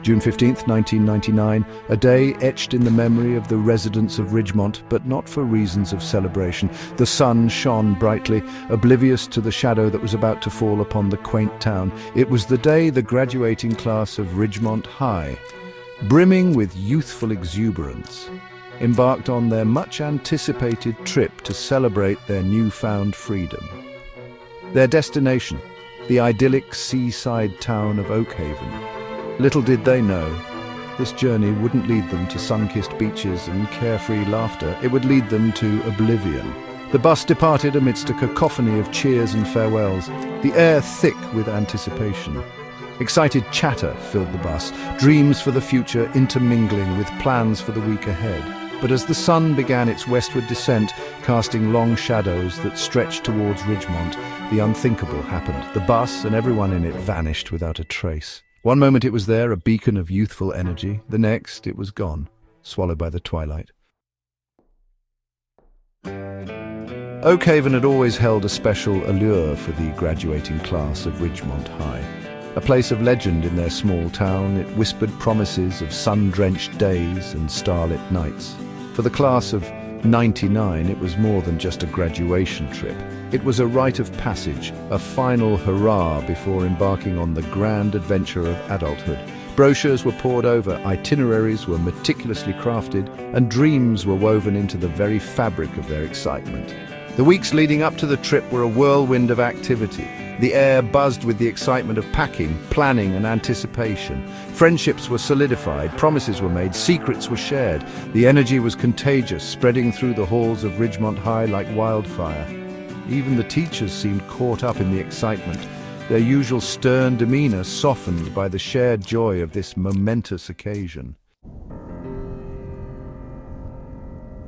June 15th, 1999, a day etched in the memory of the residents of Ridgemont, but not for reasons of celebration. The sun shone brightly, oblivious to the shadow that was about to fall upon the quaint town. It was the day the graduating class of Ridgemont High, brimming with youthful exuberance, embarked on their much-anticipated trip to celebrate their newfound freedom. Their destination, the idyllic seaside town of Oak Haven. Little did they know, this journey wouldn't lead them to sun-kissed beaches and carefree laughter. It would lead them to oblivion. The bus departed amidst a cacophony of cheers and farewells, the air thick with anticipation. Excited chatter filled the bus, dreams for the future intermingling with plans for the week ahead. But as the sun began its westward descent, casting long shadows that stretched towards Ridgemont, the unthinkable happened. The bus and everyone in it vanished without a trace. One moment it was there, a beacon of youthful energy. The next, it was gone, swallowed by the twilight. Oak Haven had always held a special allure for the graduating class of Ridgemont High. A place of legend in their small town, it whispered promises of sun-drenched days and starlit nights. For the class of '99, it was more than just a graduation trip. It was a rite of passage, a final hurrah before embarking on the grand adventure of adulthood. Brochures were pored over, itineraries were meticulously crafted, and dreams were woven into the very fabric of their excitement. The weeks leading up to the trip were a whirlwind of activity. The air buzzed with the excitement of packing, planning, and anticipation. Friendships were solidified, promises were made, secrets were shared. The energy was contagious, spreading through the halls of Ridgemont High like wildfire. Even the teachers seemed caught up in the excitement, their usual stern demeanor softened by the shared joy of this momentous occasion.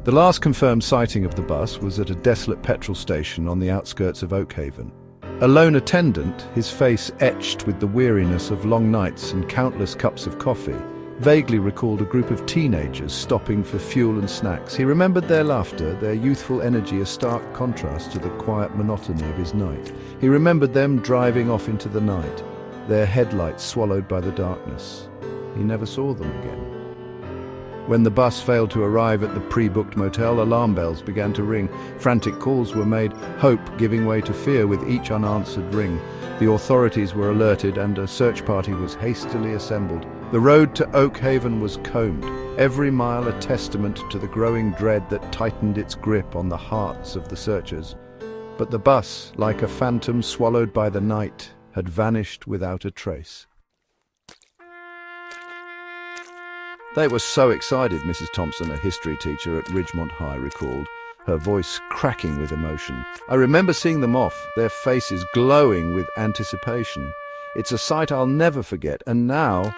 The last confirmed sighting of the bus was at a desolate petrol station on the outskirts of Oak Haven. A lone attendant, his face etched with the weariness of long nights and countless cups of coffee, vaguely recalled a group of teenagers stopping for fuel and snacks. He remembered their laughter, their youthful energy, a stark contrast to the quiet monotony of his night. He remembered them driving off into the night, their headlights swallowed by the darkness. He never saw them again. When the bus failed to arrive at the pre-booked motel, alarm bells began to ring. Frantic calls were made, hope giving way to fear with each unanswered ring. The authorities were alerted and a search party was hastily assembled. The road to Oak Haven was combed, every mile a testament to the growing dread that tightened its grip on the hearts of the searchers. But the bus, like a phantom swallowed by the night, had vanished without a trace. They were so excited, Mrs. Thompson, a history teacher at Ridgemont High, recalled, her voice cracking with emotion. I remember seeing them off, their faces glowing with anticipation. It's a sight I'll never forget, and now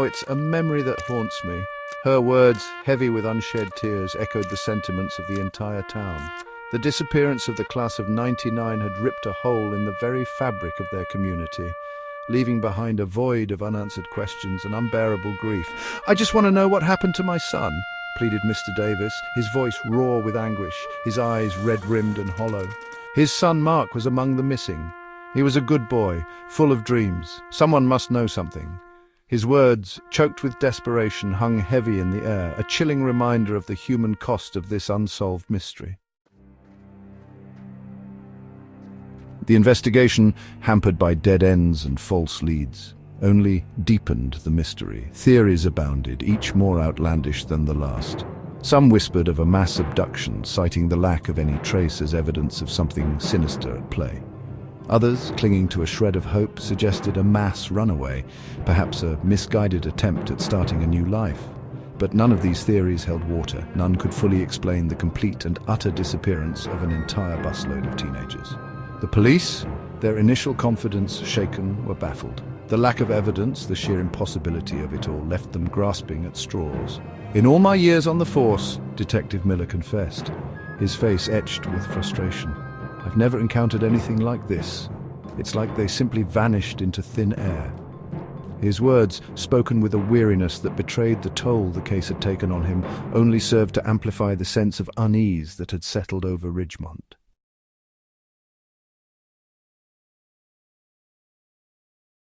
it's a memory that haunts me. Her words, heavy with unshed tears, echoed the sentiments of the entire town. The disappearance of the class of '99 had ripped a hole in the very fabric of their community, leaving behind a void of unanswered questions and unbearable grief. I just want to know what happened to my son, pleaded Mr. Davis, his voice raw with anguish, his eyes red-rimmed and hollow. His son Mark was among the missing. He was a good boy, full of dreams. Someone must know something. His words, choked with desperation, hung heavy in the air, a chilling reminder of the human cost of this unsolved mystery. The investigation, hampered by dead ends and false leads, only deepened the mystery. Theories abounded, each more outlandish than the last. Some whispered of a mass abduction, citing the lack of any trace as evidence of something sinister at play. Others, clinging to a shred of hope, suggested a mass runaway, perhaps a misguided attempt at starting a new life. But none of these theories held water. None could fully explain the complete and utter disappearance of an entire busload of teenagers. The police, their initial confidence shaken, were baffled. The lack of evidence, the sheer impossibility of it all, left them grasping at straws. In all my years on the force, Detective Miller confessed, his face etched with frustration, I've never encountered anything like this. It's like they simply vanished into thin air. His words, spoken with a weariness that betrayed the toll the case had taken on him, only served to amplify the sense of unease that had settled over Ridgemont.